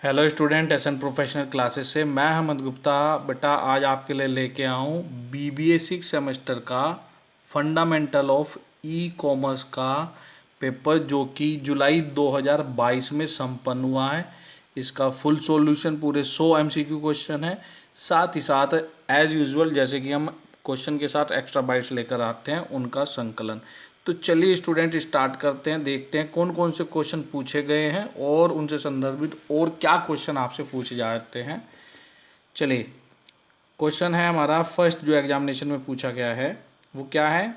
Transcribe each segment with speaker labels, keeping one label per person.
Speaker 1: Hello student, SN professional classes से मैं अहमद गुप्ता। बेटा आज आपके लिए लेके आऊँ बीबीए 6 सेमेस्टर का फंडामेंटल ऑफ ई कॉमर्स का पेपर, जो कि जुलाई 2022 में संपन्न हुआ है। इसका फुल सॉल्यूशन पूरे 100 एमसीक्यू क्वेश्चन है। साथ ही साथ एज यूजुअल जैसे कि हम क्वेश्चन के साथ एक्स्ट्रा बाइट्स लेकर आते हैं, उनका संकलन। तो चलिए स्टूडेंट स्टार्ट करते हैं, देखते हैं कौन कौन से क्वेश्चन पूछे गए हैं और उनसे संदर्भित और क्या क्वेश्चन आपसे पूछे जाते हैं। चलिए, क्वेश्चन है हमारा फर्स्ट जो एग्जामिनेशन में पूछा गया है वो क्या है।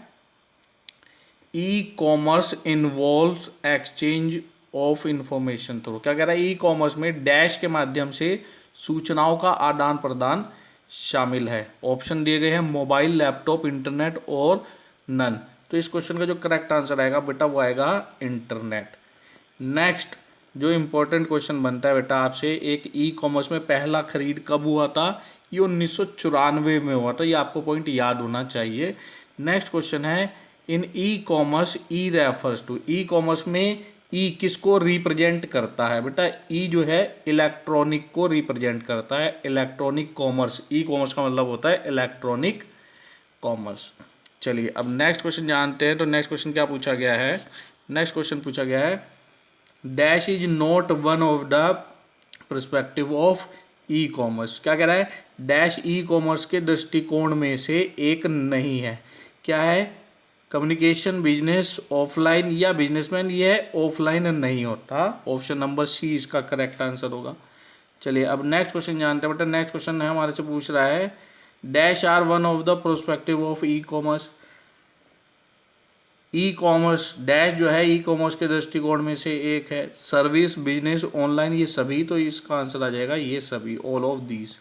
Speaker 1: E commerce involves exchange of information. तो क्या कह रहा है, ई कॉमर्स में डैश के माध्यम से सूचनाओं का आदान प्रदान शामिल है। ऑप्शन दिए गए हैं मोबाइल, लैपटॉप, इंटरनेट और नन। तो इस क्वेश्चन का जो करेक्ट आंसर आएगा बेटा वो आएगा इंटरनेट। नेक्स्ट जो इंपॉर्टेंट क्वेश्चन बनता है बेटा आपसे, एक ई कॉमर्स में पहला खरीद कब हुआ था। ये 1994 में हुआ था, ये आपको पॉइंट याद होना चाहिए। नेक्स्ट क्वेश्चन है, in E commerce E refers to. E commerce में ई किसको रिप्रेजेंट करता है बेटा। ई जो है इलेक्ट्रॉनिक को रिप्रेजेंट करता है। इलेक्ट्रॉनिक कॉमर्स, ई कॉमर्स का मतलब होता है इलेक्ट्रॉनिक कॉमर्स। चलिए अब नेक्स्ट क्वेश्चन जानते हैं। तो नेक्स्ट क्वेश्चन क्या पूछा गया है। नेक्स्ट क्वेश्चन पूछा गया है, dash is not one of the perspective of e commerce. क्या कह रहा है, डैश ई कॉमर्स के दृष्टिकोण में से एक नहीं है। क्या है, कम्युनिकेशन, बिजनेस, ऑफलाइन या बिजनेसमैन। यह ऑफलाइन नहीं होता। ऑप्शन नंबर सी इसका करेक्ट आंसर होगा। चलिए अब नेक्स्ट क्वेश्चन जानते हैं बेटा। नेक्स्ट क्वेश्चन है हमारे से पूछ रहा है, dash are one of the prospective of e commerce. E commerce dash जो है ई कॉमर्स के दृष्टिकोण में से एक है। सर्विस, बिजनेस, ऑनलाइन, ये सभी। तो इसका आंसर आ जाएगा ये सभी, ऑल ऑफ दीज।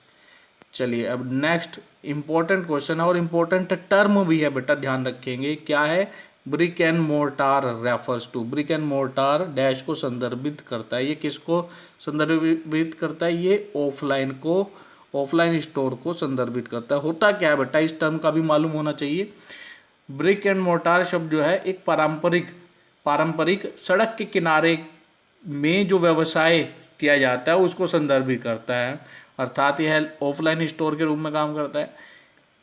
Speaker 1: चलिए अब नेक्स्ट इंपॉर्टेंट क्वेश्चन है और इंपॉर्टेंट टर्म भी है बेटा, ध्यान रखेंगे। क्या है, brick and mortar refers to. Brick and mortar dash को संदर्भित करता है। ये किसको संदर्भित करता है, ये ऑफलाइन को, ऑफलाइन स्टोर को संदर्भित करता है। होता क्या है बेटा, इस टर्म का भी मालूम होना चाहिए। ब्रिक एंड मोर्टार शब्द जो है एक पारंपरिक सड़क के किनारे में जो व्यवसाय किया जाता है उसको संदर्भित करता है। अर्थात यह ऑफलाइन स्टोर के रूप में काम करता है।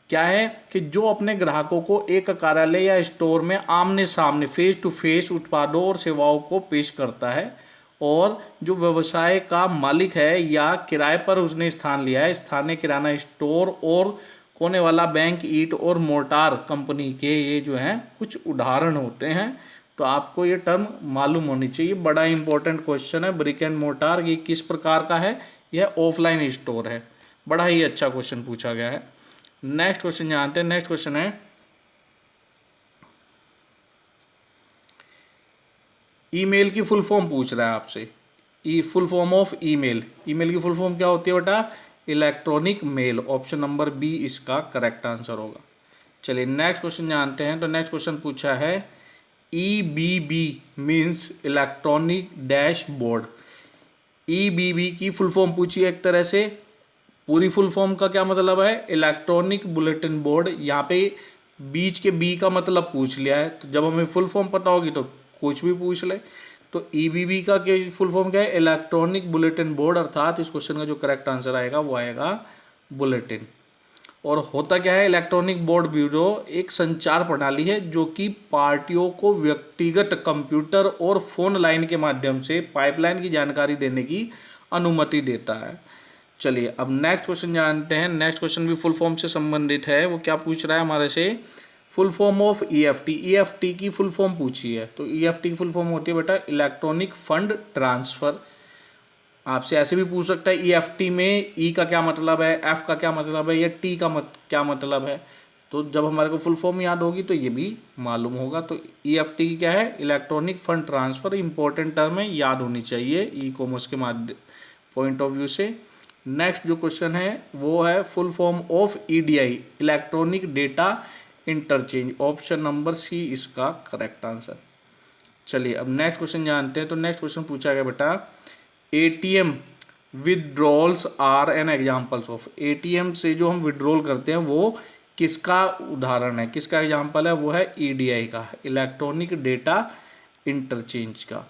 Speaker 1: क्या है कि जो अपने ग्राहकों को एक कार्यालय या स्टोर में आमने सामने फेस टू फेस उत्पादों और सेवाओं को पेश करता है, और जो व्यवसाय का मालिक है या किराए पर उसने स्थान लिया है, स्थानीय किराना स्टोर और कोने वाला बैंक, ईंट और मोर्टार कंपनी के, ये जो हैं कुछ उदाहरण होते हैं। तो आपको ये टर्म मालूम होनी चाहिए। बड़ा इंपॉर्टेंट क्वेश्चन है। ब्रिक एंड मोर्टार ये किस प्रकार का है, यह ऑफलाइन स्टोर है। बड़ा ही अच्छा क्वेश्चन पूछा गया है। नेक्स्ट क्वेश्चन जानते हैं। नेक्स्ट क्वेश्चन है, ईमेल की फुल फॉर्म पूछ रहा है आपसे। Full form of email. Email की फुल फॉर्म क्या होती है बेटा, electronic mail. Option number B इसका करेक्ट आंसर होगा। चलिए नेक्स्ट क्वेश्चन जानते हैं। तो नेक्स्ट क्वेश्चन पूछा है, EBB means electronic dashboard. EBB की फुल फॉर्म पूछी है एक तरह से। पूरी फुल फॉर्म का क्या मतलब है, इलेक्ट्रॉनिक बुलेटिन बोर्ड। यहाँ पे बीच के बी का मतलब पूछ लिया है, तो जब हमें फुल फॉर्म पता होगी तो कुछ भी पूछ ले। तो EBB का क्या फुल फॉर्म क्या है, इलेक्ट्रॉनिक बुलेटिन बोर्ड। अर्थात इस क्वेश्चन का जो करेक्ट आंसर आएगा वो आएगा बुलेटिन। और होता क्या है, इलेक्ट्रॉनिक बोर्ड ब्यूरो एक संचार प्रणाली है जो कि पार्टियों को व्यक्तिगत कंप्यूटर और फोन लाइन के माध्यम से पाइपलाइन की जानकारी देने की अनुमति देता है। चलिए अब नेक्स्ट क्वेश्चन जानते हैं। नेक्स्ट क्वेश्चन भी फुल फॉर्म से संबंधित है। वो क्या पूछ रहा है हमारे से, full form of EFT। EFT की फुल फॉर्म पूछी है। तो EFT की फुल फॉर्म होती है बेटा इलेक्ट्रॉनिक फंड ट्रांसफर। आपसे ऐसे भी पूछ सकता है, EFT में E का क्या मतलब है, F का क्या मतलब है, या T का क्या मतलब है। तो जब हमारे को फुल फॉर्म याद होगी तो ये भी मालूम होगा। तो EFT की क्या है, electronic fund transfer. Important term है, याद होनी चाहिए ई कॉमर्स के माध्यम पॉइंट ऑफ व्यू से। नेक्स्ट जो क्वेश्चन है वो है full form of EDI, electronic data interchange. Option number C इसका करेक्ट आंसर। चलिए अब नेक्स्ट क्वेश्चन जानते हैं। तो नेक्स्ट क्वेश्चन पूछा गया बेटा, ATM withdrawals are an examples of. ATM से जो हम विड्रॉल करते हैं वो किसका उदाहरण है, किसका एग्जाम्पल है, वो है EDI का, इलेक्ट्रॉनिक डेटा इंटरचेंज का।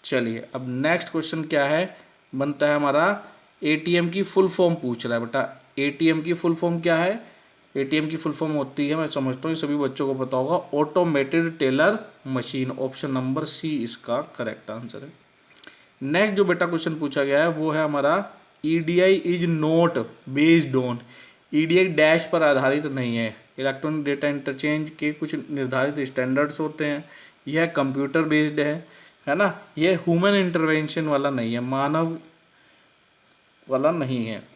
Speaker 1: चलिए अब नेक्स्ट क्वेश्चन क्या है, बनता है हमारा एटीएम की फुल फॉर्म पूछ रहा है बेटा। एटीएम की फुल फॉर्म क्या है? एटीएम की फुल फॉर्म होती है, मैं समझता हूँ सभी बच्चों को पता होगा, automated teller machine. Option number C इसका करेक्ट आंसर है। नेक्स्ट जो बेटा क्वेश्चन पूछा गया है वो है हमारा EDI is not based on. EDI dash पर आधारित नहीं है। इलेक्ट्रॉनिक डेटा इंटरचेंज के कुछ निर्धारित स्टैंडर्ड्स होते हैं। यह कंप्यूटर बेस्ड है ना। यह ह्यूमन इंटरवेंशन वाला नहीं है, मानव वाला नहीं है।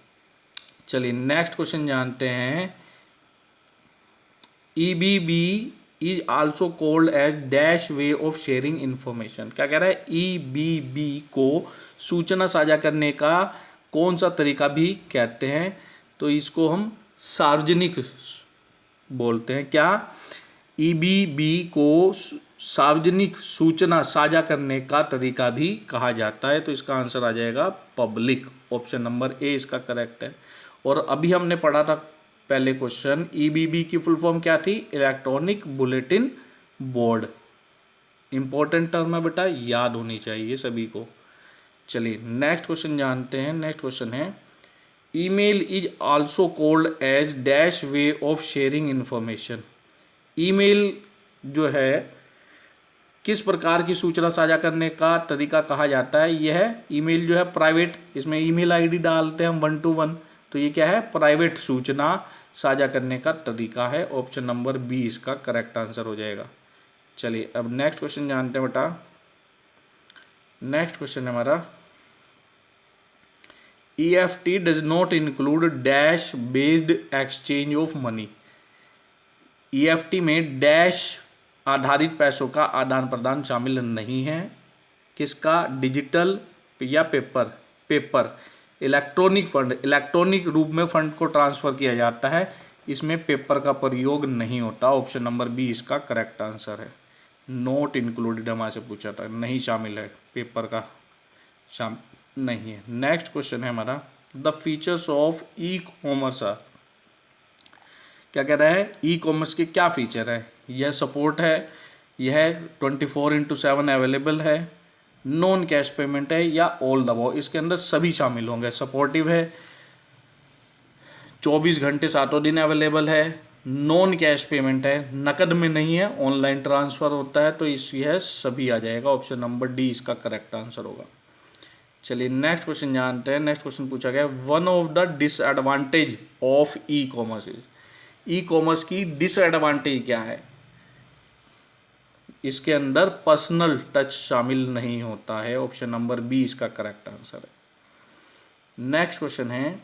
Speaker 1: चलिए नेक्स्ट क्वेश्चन जानते हैं। EBB is also called as dash way of sharing information. क्या कह रहा है? ईबीबी को सूचना साझा करने का कौन सा तरीका भी कहते हैं? तो इसको हम सार्वजनिक बोलते हैं। क्या? ईबीबी को सार्वजनिक सूचना साझा करने का तरीका भी कहा जाता है। तो इसका आंसर आ जाएगा पब्लिक। ऑप्शन नंबर ए इसका करेक्ट है। और अभी हमने पढ़ा था पहले क्वेश्चन, ईबीबी की फुल फॉर्म क्या थी? Electronic bulletin board. Important term है बेटा, याद होनी चाहिए सभी को। चलिए नेक्स्ट क्वेश्चन जानते हैं। नेक्स्ट क्वेश्चन है email is also called as dash way of sharing information. Email जो है किस प्रकार की सूचना साझा करने का तरीका कहा जाता है? यह ईमेल जो है प्राइवेट, इसमें ईमेल आईडी डालते हैं हम 1 to 1, तो ये क्या है? प्राइवेट सूचना साझा करने का तरीका है। ऑप्शन नंबर बी इसका करेक्ट आंसर हो जाएगा। चलिए अब नेक्स्ट क्वेश्चन जानते हैं बेटा। नेक्स्ट क्वेश्चन है हमारा EFT does not include dash based exchange of money. EFT में डैश आधारित पैसों का आदान प्रदान शामिल नहीं है। किसका? डिजिटल या paper? Paper. Electronic fund, electronic रूप में फंड को ट्रांसफर किया जाता है, इसमें पेपर का प्रयोग नहीं होता। ऑप्शन नंबर बी इसका करेक्ट आंसर है। नॉट इंक्लूडेड हमारे से पूछा था, नहीं शामिल है, पेपर का शामिल नहीं है। नेक्स्ट क्वेश्चन है हमारा the features of e commerce are. क्या कह रहा है? ई कॉमर्स के क्या फीचर है? यह सपोर्ट है, यह 24/7 अवेलेबल है, नॉन कैश पेमेंट है, या ऑल द अबव। इसके अंदर सभी शामिल होंगे। सपोर्टिव है, 24 घंटे 7 दिन अवेलेबल है, नॉन कैश पेमेंट है, नकद में नहीं है, ऑनलाइन ट्रांसफ़र होता है। तो यह सभी आ जाएगा। ऑप्शन नंबर डी इसका करेक्ट आंसर होगा। चलिए नेक्स्ट क्वेश्चन जानते हैं। नेक्स्ट क्वेश्चन पूछा गया one of the disadvantage of e commerce is. E commerce की डिसएडवांटेज क्या है? इसके अंदर पर्सनल टच शामिल नहीं होता है। ऑप्शन नंबर बी इसका करेक्ट आंसर है। नेक्स्ट क्वेश्चन है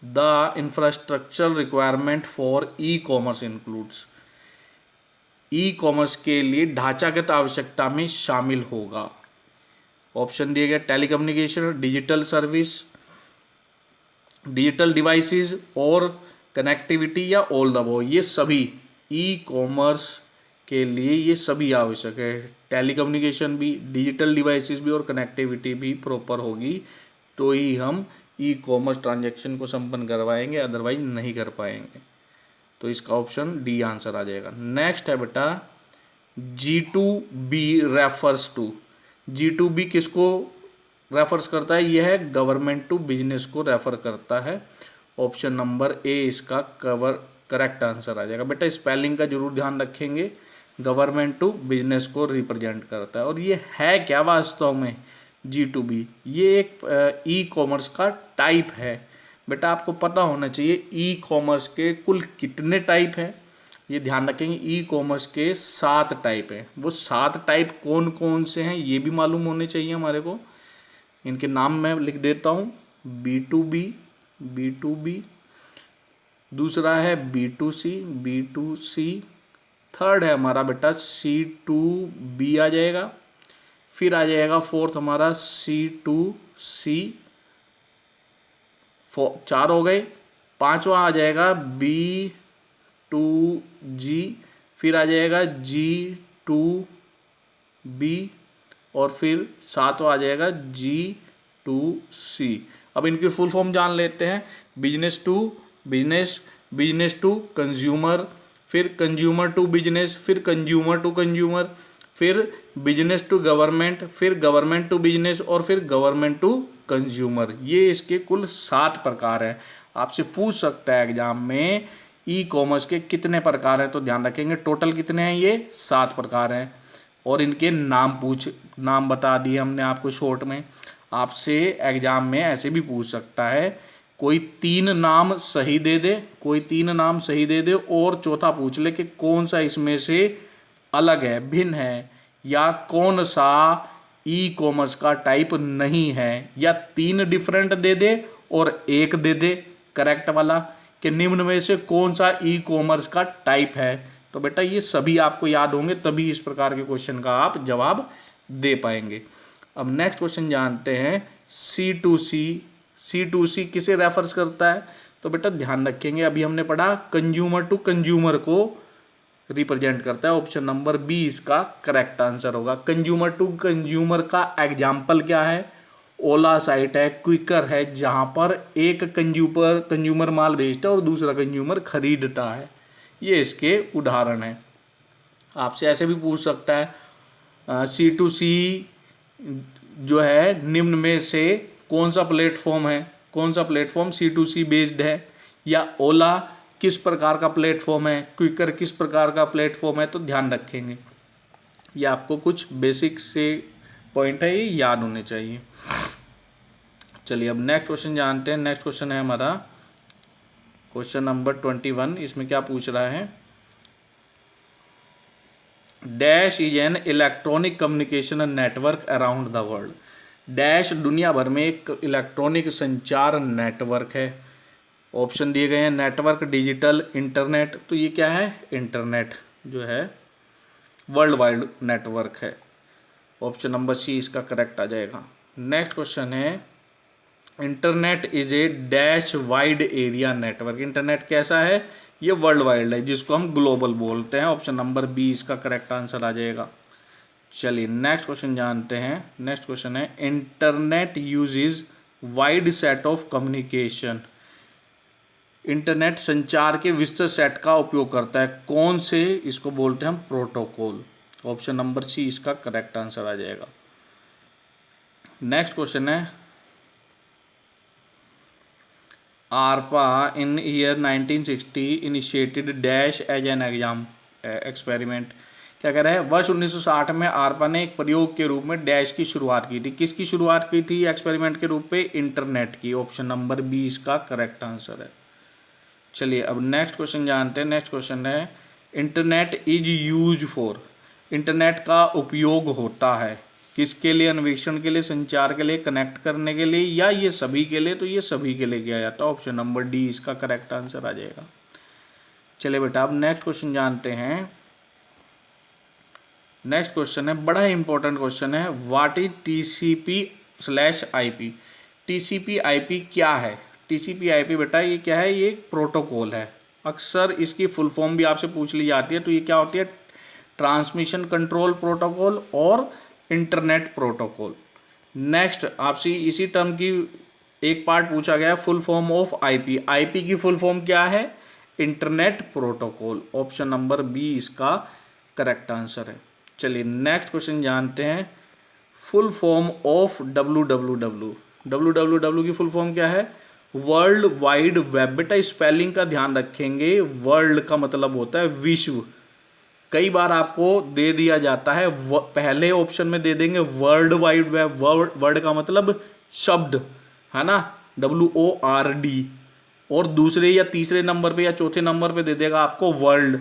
Speaker 1: the infrastructure requirement for e commerce includes. E commerce के लिए ढांचागत आवश्यकता में शामिल होगा। ऑप्शन दिए गए telecommunication, digital service, digital devices और कनेक्टिविटी, या ऑल द अबव। ये सभी ई कॉमर्स के लिए ये सभी आवश्यक है। टेलीकम्युनिकेशन भी, डिजिटल डिवाइसेस भी और कनेक्टिविटी भी प्रॉपर होगी तो ही हम ई कॉमर्स ट्रांजैक्शन को संपन्न करवाएंगे, अदरवाइज नहीं कर पाएंगे। तो इसका ऑप्शन डी आंसर आ जाएगा। नेक्स्ट है बेटा G2B रेफर्स टू। G2B किसको रेफर्स करता है? यह गवर्नमेंट टू बिजनेस को रेफर करता है। ऑप्शन नंबर ए इसका करेक्ट आंसर आ जाएगा। बेटा स्पेलिंग का जरूर ध्यान रखेंगे। गवर्नमेंट टू बिजनेस को रिप्रेजेंट करता है। और ये है क्या वास्तव में? G2B ये एक ई कॉमर्स का टाइप है। बेटा आपको पता होना चाहिए ई कॉमर्स के कुल कितने टाइप हैं। ये ध्यान रखेंगे, ई कॉमर्स के 7 टाइप हैं। वो 7 टाइप कौन कौन से हैं ये भी मालूम होने चाहिए हमारे को। इनके नाम मैं लिख देता हूँ। B2B, दूसरा है B2C, थर्ड है हमारा बेटा C2B आ जाएगा। फिर आ जाएगा फोर्थ हमारा C2C, 4 हो गए। पांचवा आ जाएगा B2G, फिर आ जाएगा G2B और फिर 7वां आ जाएगा G2C। अब इनकी फुल फॉर्म जान लेते हैं। Business to business, business to consumer, फिर कंज्यूमर टू बिजनेस, फिर कंज्यूमर टू कंज्यूमर, फिर बिजनेस टू गवर्नमेंट, फिर गवर्नमेंट टू बिजनेस और फिर गवर्नमेंट टू कंज्यूमर। ये इसके कुल 7 प्रकार हैं। आपसे पूछ सकता है एग्जाम में ई कॉमर्स के कितने प्रकार हैं, तो ध्यान रखेंगे टोटल कितने हैं, ये 7 प्रकार हैं। और इनके नाम बता दिए हमने आपको शॉर्ट में। आपसे एग्जाम में ऐसे भी पूछ सकता है, कोई 3 नाम सही दे दे, कोई 3 नाम सही दे दे और चौथा पूछ ले कि कौन सा इसमें से अलग है, भिन्न है, या कौन सा ई कॉमर्स का टाइप नहीं है, या 3 डिफरेंट दे दे और एक दे दे करेक्ट वाला, कि निम्न में से कौन सा ई कॉमर्स का टाइप है। तो बेटा ये सभी आपको याद होंगे, तभी इस प्रकार के क्वेश्चन का आप जवाब दे पाएंगे। अब नेक्स्ट क्वेश्चन जानते हैं, C2C। C2C किसे रेफर्स करता है, तो बेटा ध्यान रखेंगे अभी हमने पढ़ा कंज्यूमर टू कंज्यूमर को रिप्रेजेंट करता है। ऑप्शन नंबर बी इसका करेक्ट आंसर होगा। कंज्यूमर टू कंज्यूमर का एग्जाम्पल क्या है, ओला साइट है, क्विकर है, जहां पर एक कंज्यूमर माल बेचता है और दूसरा कंज्यूमर खरीदता है। ये इसके उदाहरण हैं। आपसे ऐसे भी पूछ सकता है C2C जो है निम्न में से कौन सा प्लेटफॉर्म है, कौन सा प्लेटफॉर्म C2C बेस्ड है, या ओला किस प्रकार का प्लेटफॉर्म है, क्विकर किस प्रकार का प्लेटफॉर्म है। तो ध्यान रखेंगे, ये आपको कुछ बेसिक से पॉइंट है, ये याद होने चाहिए। चलिए अब नेक्स्ट क्वेश्चन जानते हैं। नेक्स्ट क्वेश्चन है हमारा क्वेश्चन नंबर 21। इसमें क्या पूछ रहा है, dash is an electronic communication network around the world. Dash दुनिया भर में एक इलेक्ट्रॉनिक संचार नेटवर्क है। ऑप्शन दिए गए हैं नेटवर्क, डिजिटल, इंटरनेट। तो ये क्या है, इंटरनेट जो है वर्ल्ड वाइड नेटवर्क है। ऑप्शन नंबर सी इसका करेक्ट आ जाएगा। नेक्स्ट क्वेश्चन है, internet is a dash wide area network. Internet कैसा है, ये वर्ल्ड वाइड है, जिसको हम ग्लोबल बोलते हैं। ऑप्शन नंबर बी इसका करेक्ट आंसर आ जाएगा। चलिए नेक्स्ट क्वेश्चन जानते हैं। नेक्स्ट क्वेश्चन है, internet uses wide set of communication. Internet संचार के विस्तृत सेट का उपयोग करता है, कौन से, इसको बोलते हैं हम प्रोटोकॉल। ऑप्शन नंबर सी इसका करेक्ट आंसर आ जाएगा। नेक्स्ट क्वेश्चन है, ARPA in year 1960 initiated dash as an exam experiment. क्या कह रहा है, वर्ष 1960 में आरपा ने एक प्रयोग के रूप में डैश की शुरुआत की थी। किसकी शुरुआत की थी एक्सपेरिमेंट के रूप में, इंटरनेट की। ऑप्शन नंबर बी इसका करेक्ट आंसर है। चलिए अब नेक्स्ट क्वेश्चन जानते हैं। नेक्स्ट क्वेश्चन है, internet is use for. Internet का उपयोग होता है किसके लिए, अन्वेषण के लिए, संचार के लिए, कनेक्ट करने के लिए, या ये सभी के लिए। तो ये सभी के लिए किया जाता है। ऑप्शन नंबर डी इसका करेक्ट आंसर आ जाएगा। चलिए बेटा अब नेक्स्ट क्वेश्चन जानते हैं। नेक्स्ट क्वेश्चन है, बड़ा ही इंपॉर्टेंट क्वेश्चन है, व्हाट इज TCP/IP। TCP/IP क्या है, TCP/IP बेटा ये क्या है, ये एक प्रोटोकॉल है। अक्सर इसकी फुल फॉर्म भी आपसे पूछ ली जाती है। तो ये क्या होती है, ट्रांसमिशन कंट्रोल प्रोटोकॉल और इंटरनेट प्रोटोकॉल। नेक्स्ट आपसे इसी टर्म की एक पार्ट पूछा गया है, full form of IP। IP की फुल फॉर्म क्या है, internet protocol. Option number B इसका करेक्ट आंसर है। चलिए नेक्स्ट क्वेश्चन जानते हैं, full form of WWW। WWW की फुल फॉर्म क्या है, वर्ल्ड वाइड वेब। बेटा स्पेलिंग का ध्यान रखेंगे, वर्ल्ड का मतलब होता है विश्व। कई बार आपको दे दिया जाता है, पहले ऑप्शन में दे देंगे वर्ल्ड वाइड वेब, वर्ड का मतलब शब्द है ना, WORD, और दूसरे या तीसरे नंबर पे या चौथे नंबर पे दे देगा आपको वर्ल्ड।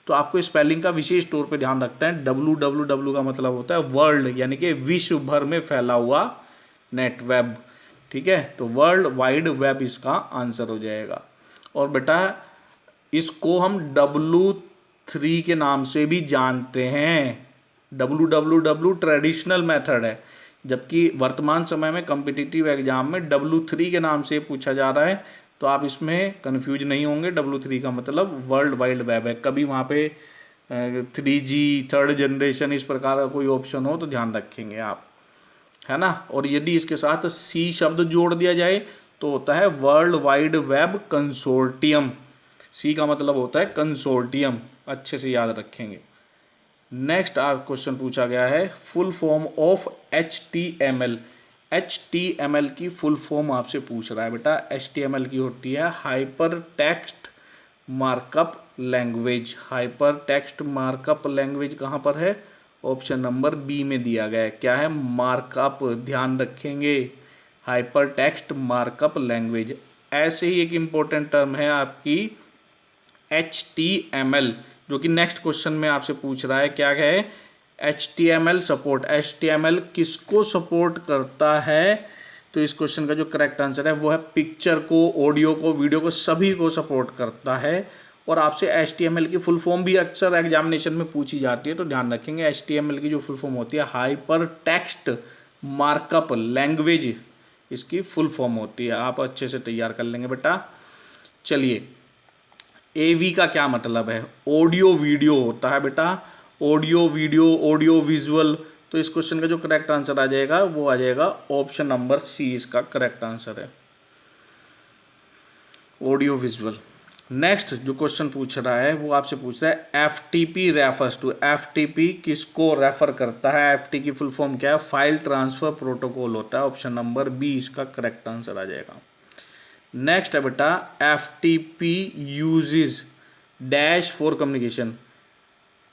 Speaker 1: तो आपको स्पेलिंग का विशेष तौर पे ध्यान रखना है। WWW का मतलब होता है वर्ल्ड, यानी कि विश्व भर में फैला हुआ नेट वेब। ठीक है, तो वर्ल्ड वाइड वेब इसका आंसर हो जाएगा। और बेटा इसको हम W3 के नाम से भी जानते हैं। WWW ट्रेडिशनल मेथड है, जबकि वर्तमान समय में कॉम्पिटिटिव एग्जाम में W3 के नाम से पूछा जा रहा है। तो आप इसमें कंफ्यूज नहीं होंगे, W3 का मतलब वर्ल्ड वाइड वेब है। कभी वहाँ पे 3G थर्ड जनरेशन इस प्रकार का कोई ऑप्शन हो तो ध्यान रखेंगे आप, है ना। और यदि इसके साथ C शब्द जोड़ दिया जाए तो होता है world wide web consortium. C का मतलब होता है कंसोर्टियम, अच्छे से याद रखेंगे। नेक्स्ट आप क्वेश्चन पूछा गया है full form of HTML। HTML की फुल फॉर्म आपसे पूछ रहा है बेटा। HTML की होती है hyper text markup language. Hyper text markup language कहाँ पर है? ऑप्शन नंबर बी में दिया गया है। क्या है? मार्कअप। ध्यान रखेंगे, हाइपर टेक्स्ट मार्कअप लैंग्वेज। ऐसे ही एक इम्पोर्टेंट टर्म है आपकी HTML, जो कि नेक्स्ट क्वेश्चन में आपसे पूछ रहा है। क्या है? HTML support. HTML किसको सपोर्ट करता है? तो इस क्वेश्चन का जो करेक्ट आंसर है वो है पिक्चर को, ऑडियो को, वीडियो को, सभी को सपोर्ट करता है। और आपसे HTML की फुल फॉर्म भी अक्सर एग्जामिनेशन में पूछी जाती है, तो ध्यान रखेंगे HTML की जो फुल फॉर्म होती है हाइपर टेक्स्ट मार्कअप लैंग्वेज, इसकी फुल फॉर्म होती है। आप अच्छे से तैयार कर लेंगे बेटा। चलिए, AV का क्या मतलब है? ऑडियो वीडियो होता है बेटा। Audio video, audio visual. तो इस क्वेश्चन का जो करेक्ट आंसर आ जाएगा वो आ जाएगा ऑप्शन नंबर सी, इसका करेक्ट आंसर है, ऑडियो विजुअल। नेक्स्ट जो क्वेश्चन पूछ रहा है वो आपसे पूछ रहा है FTP रेफर्स टू। FTP किसको रेफर करता है? FTP की फुल फॉर्म क्या है? फाइल ट्रांसफर प्रोटोकॉल होता है। ऑप्शन नंबर बी इसका करेक्ट आंसर आ जाएगा। नेक्स्ट है बेटा FTP uses dash for communication.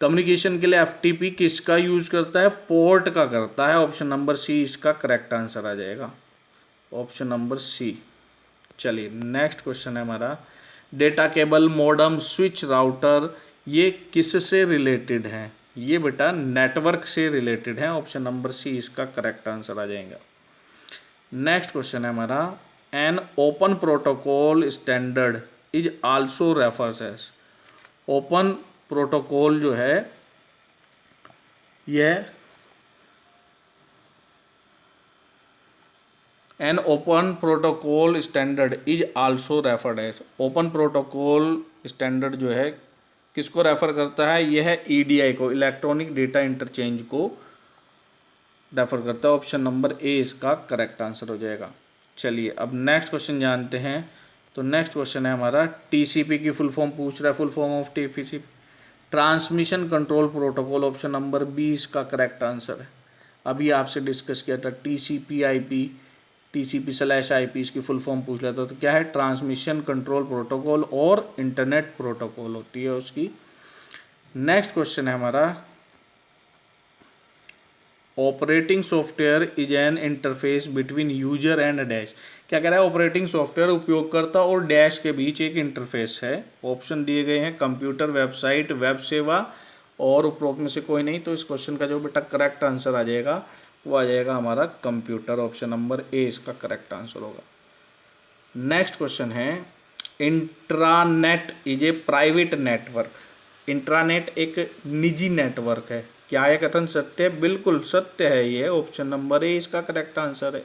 Speaker 1: Communication के लिए FTP किसका यूज करता है? पोर्ट का करता है। ऑप्शन नंबर सी इसका करेक्ट आंसर आ जाएगा, ऑप्शन नंबर सी। चलिए, नेक्स्ट क्वेश्चन है हमारा data cable, modem, switch, router, ये किससे रिलेटेड हैं? ये बेटा नेटवर्क से रिलेटेड है। ऑप्शन नंबर सी इसका करेक्ट आंसर आ जाएगा। नेक्स्ट क्वेश्चन है हमारा an open protocol standard is also refers as. Open protocol जो है यह an open protocol standard is also referred as. Open protocol standard जो है किसको रेफर करता है? यह है EDI को, इलेक्ट्रॉनिक डेटा इंटरचेंज को रेफर करता है। ऑप्शन नंबर ए इसका करेक्ट आंसर हो जाएगा। चलिए, अब नेक्स्ट क्वेश्चन जानते हैं। तो नेक्स्ट क्वेश्चन है हमारा TCP की फुल फॉर्म पूछ रहा है। Full form of TCP transmission control protocol. Option number B इसका करेक्ट आंसर है। अभी आपसे डिस्कस किया था TCP/IP, TCP/IP, इसकी फुल फॉर्म पूछ लेता तो क्या है? ट्रांसमिशन कंट्रोल प्रोटोकॉल और इंटरनेट प्रोटोकॉल होती है उसकी। नेक्स्ट क्वेश्चन है हमारा operating software is an interface between user and dash. क्या कह रहा है? ऑपरेटिंग सॉफ्टवेयर उपयोगकर्ता और डैश के बीच एक इंटरफेस है। ऑप्शन दिए गए हैं कंप्यूटर, वेबसाइट, वेब सेवा और उपरोक्त में से कोई नहीं। तो इस क्वेश्चन का जो बेटा करेक्ट आंसर आ जाएगा वो आ जाएगा हमारा कंप्यूटर। ऑप्शन नंबर ए इसका करेक्ट आंसर होगा। नेक्स्ट क्वेश्चन है intranet is a private network. Intranet एक निजी नेटवर्क है। क्या यह कथन सत्य है? बिल्कुल सत्य है ये। ऑप्शन नंबर ए इसका करेक्ट आंसर है।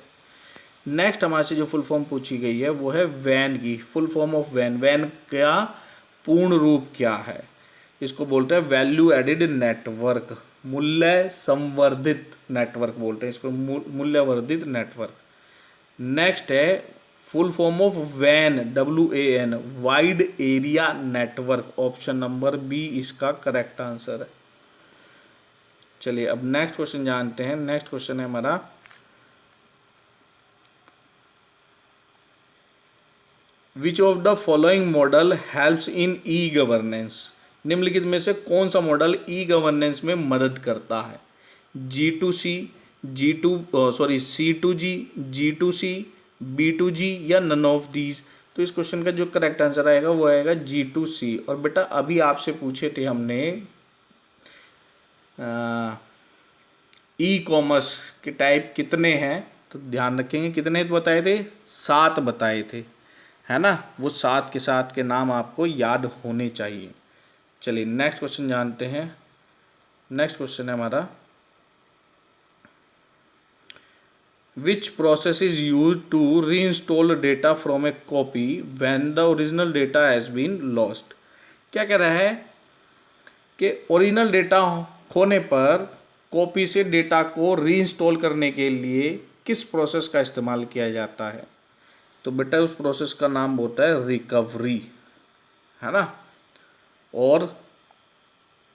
Speaker 1: नेक्स्ट हमारे से जो फुल फॉर्म पूछी गई है वो है वैन की। Full form of van. Van का पूर्ण रूप क्या है? इसको बोलते हैं वैल्यू एडिड नेटवर्क, मूल्य संवर्धित नेटवर्क बोलते हैं इसको, मूल्यवर्धित नेटवर्क। नेक्स्ट है फुल फॉर्म ऑफ वैन, WAN, wide area network. Option number B इसका करेक्ट आंसर है। चलिए, अब नेक्स्ट क्वेश्चन जानते हैं। नेक्स्ट क्वेश्चन है हमारा which of the following model helps in e governance. निम्नलिखित में से कौन सा मॉडल ई गवर्नेंस में मदद करता है? G2C, C2G, G2C, B2G या नन ऑफ दीज। तो इस क्वेश्चन का जो करेक्ट आंसर आएगा वो आएगा G2C। और बेटा अभी आपसे पूछे थे हमने ई कॉमर्स के टाइप कितने हैं, तो ध्यान रखेंगे कितने बताए थे? 7 बताए थे, है ना। वो 7 के 7 के नाम आपको याद होने चाहिए। चलिए, नेक्स्ट क्वेश्चन जानते हैं। नेक्स्ट क्वेश्चन है हमारा which process is use to reinstall data from a copy when the original data has been lost. क्या कह रहा है कि ओरिजिनल डेटा खोने पर कॉपी से डेटा को री इंस्टॉल करने के लिए किस प्रोसेस का इस्तेमाल किया जाता है? तो बेटा उस प्रोसेस का नाम होता है रिकवरी, है ना। और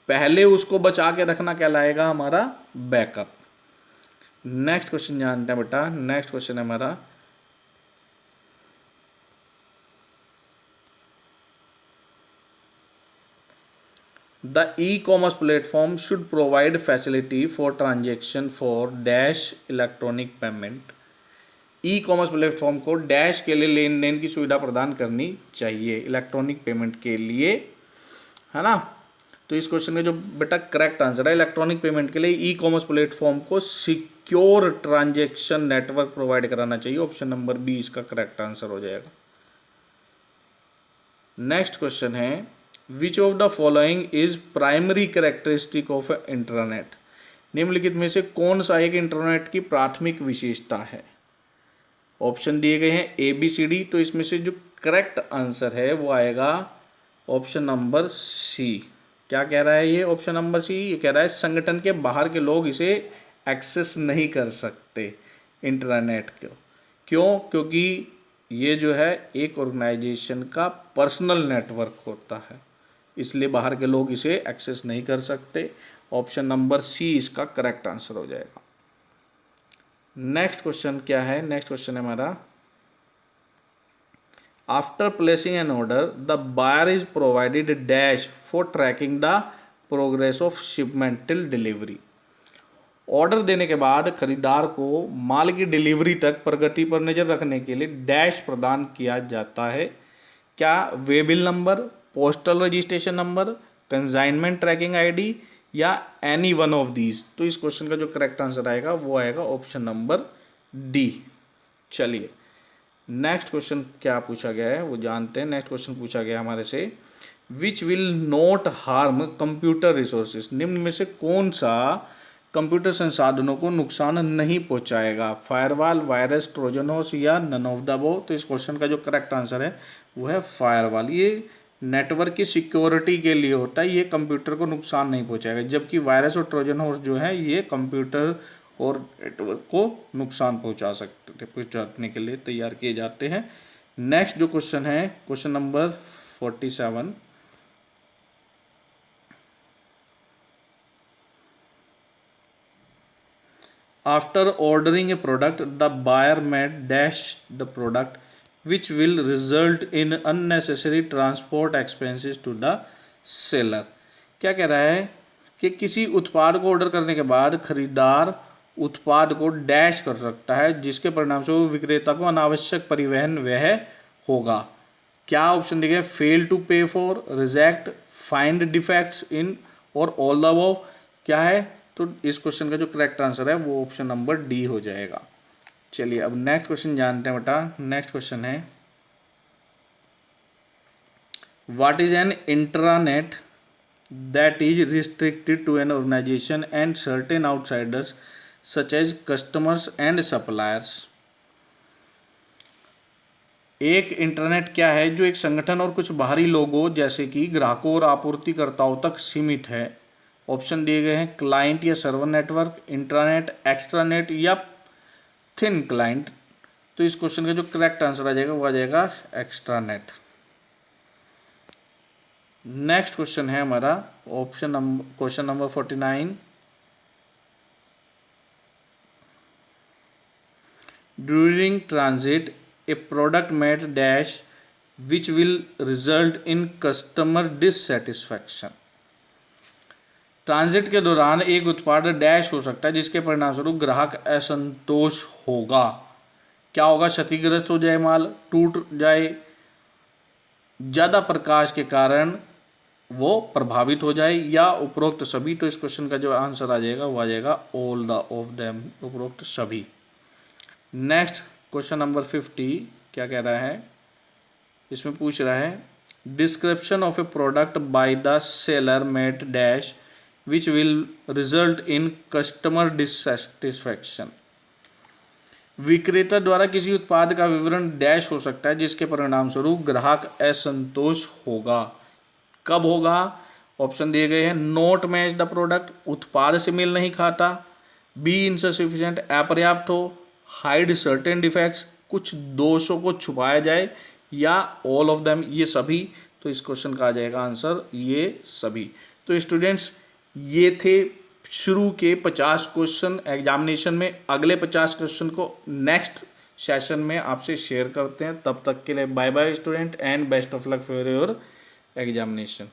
Speaker 1: पहले उसको बचा के रखना कहलाएगा हमारा बैकअप। नेक्स्ट क्वेश्चन जानते हैं बेटा। नेक्स्ट क्वेश्चन है हमारा, the e commerce platform should provide facility for transaction for dash electronic payment. E commerce platform को डैश के लिए लेन देन की सुविधा प्रदान करनी चाहिए इलेक्ट्रॉनिक पेमेंट के लिए, है ना। तो इस क्वेश्चन का जो बेटा करेक्ट आंसर है, इलेक्ट्रॉनिक पेमेंट के लिए ई कॉमर्स प्लेटफॉर्म को सिक्योर ट्रांजेक्शन नेटवर्क प्रोवाइड कराना चाहिए। ऑप्शन नंबर बी इसका करेक्ट आंसर हो जाएगा। नेक्स्ट क्वेश्चन है, which of the following is primary characteristic of internet. निम्नलिखित में से कौन सा एक इंटरनेट की प्राथमिक विशेषता है। ऑप्शन दिए गए हैं ए बी सी डी, तो इसमें से जो करेक्ट आंसर है वो आएगा ऑप्शन नंबर सी। क्या कह रहा है ये ऑप्शन नंबर सी? ये कह रहा है संगठन के बाहर के लोग इसे एक्सेस नहीं कर सकते इंटरनेट को। क्यों? क्योंकि ये जो है एक ऑर्गेनाइजेशन का पर्सनल नेटवर्क होता है, इसलिए बाहर के लोग इसे एक्सेस नहीं कर सकते। ऑप्शन नंबर सी इसका करेक्ट आंसर हो जाएगा। नेक्स्ट क्वेश्चन क्या है? नेक्स्ट क्वेश्चन है हमारा, after placing an order the buyer is provided dash for tracking the progress of shipment till delivery. Order देने के बाद खरीदार को माल की डिलीवरी तक प्रगति पर नजर रखने के लिए डैश प्रदान किया जाता है। क्या way bill number, postal registration number, consignment tracking ID या एनी वन ऑफ दीज। तो इस क्वेश्चन का जो करेक्ट आंसर आएगा वो आएगा ऑप्शन नंबर डी। चलिए नेक्स्ट क्वेश्चन क्या पूछा गया है वो जानते हैं। नेक्स्ट क्वेश्चन पूछा गया हमारे से, which will not harm computer resources. निम्न में से कौन सा कंप्यूटर संसाधनों को नुकसान नहीं पहुंचाएगा, फायरवॉल, वायरस, ट्रोजन हॉर्स या नन ऑफ द अबव। तो इस क्वेश्चन का जो करेक्ट आंसर है वो है फायरवॉल। ये नेटवर्क की सिक्योरिटी के लिए होता है, ये कंप्यूटर को नुकसान नहीं पहुंचाएगा, जबकि वायरस और ट्रोजन हॉर्स जो है ये कंप्यूटर और नेटवर्क को नुकसान पहुंचाने के लिए तैयार किए जाते हैं। नेक्स्ट जो क्वेश्चन है, question number 47, after ordering a product the buyer may dash the product which will result in unnecessary transport expenses to the seller। क्या कह रहा है कि किसी उत्पाद को ऑर्डर करने के बाद खरीदार उत्पाद को डैश कर सकता है, जिसके परिणामस्वरूप विक्रेता को अनावश्यक परिवहन व्यय होगा। क्या ऑप्शन दिए गए? फेल टू पे for, reject, find defects in और ऑल द अबव। क्या है? तो इस क्वेश्चन का जो करेक्ट आंसर है वो ऑप्शन नंबर डी हो जाएगा। चलिए अब नेक्स्ट क्वेश्चन जानते हैं बेटा। नेक्स्ट क्वेश्चन है, what is an intranet that is restricted to an organisation and certain outsiders such as customers and suppliers. एक इंटरनेट क्या है जो एक संगठन और कुछ बाहरी लोगों जैसे कि ग्राहकों और आपूर्तिकर्ताओं तक सीमित है। ऑप्शन दिए गए हैं क्लाइंट या सर्वर नेटवर्क, इंट्रानेट, एक्स्ट्रानेट या थिन क्लाइंट। तो इस क्वेश्चन का जो करेक्ट आंसर आ जाएगा वो आ जाएगा एक्स्ट्रानेट। नेक्स्ट क्वेश्चन है हमारा question number 49, during transit A product made dash which will result in customer dissatisfaction. Transit के दौरान एक उत्पाद डैश हो सकता है जिसके परिणामस्वरूप ग्राहक असंतोष होगा। क्या होगा? क्षतिग्रस्त हो जाए, माल टूट जाए, ज़्यादा प्रकाश के कारण वो प्रभावित हो जाए या उपरोक्त सभी। तो इस क्वेश्चन का जो आंसर आ जाएगा वो आ जाएगा ऑल द ऑफ देम, उपरोक्त सभी। नेक्स्ट क्वेश्चन नंबर 50 क्या कह रहा है? इसमें पूछ रहा है, description of A product by the seller made dash which will result in customer dissatisfaction। विक्रेता द्वारा किसी उत्पाद का विवरण डैश हो सकता है जिसके परिणाम स्वरूप ग्राहक असंतोष होगा। कब होगा? ऑप्शन दिए गए हैं, नॉट मैच द प्रोडक्ट, उत्पाद से मेल नहीं खाता, बी इनसफिशिएंट, अपर्याप्त हो, हाइड सर्टेन डिफेक्ट्स, कुछ दोषों को छुपाया जाए, या ऑल ऑफ देम, ये सभी। तो इस क्वेश्चन का आ जाएगा आंसर ये सभी। तो स्टूडेंट्स ये थे शुरू के 50 क्वेश्चन एग्जामिनेशन में। अगले 50 क्वेश्चन को नेक्स्ट सेशन में आपसे शेयर करते हैं। तब तक के लिए bye bye student and best of luck for your examination.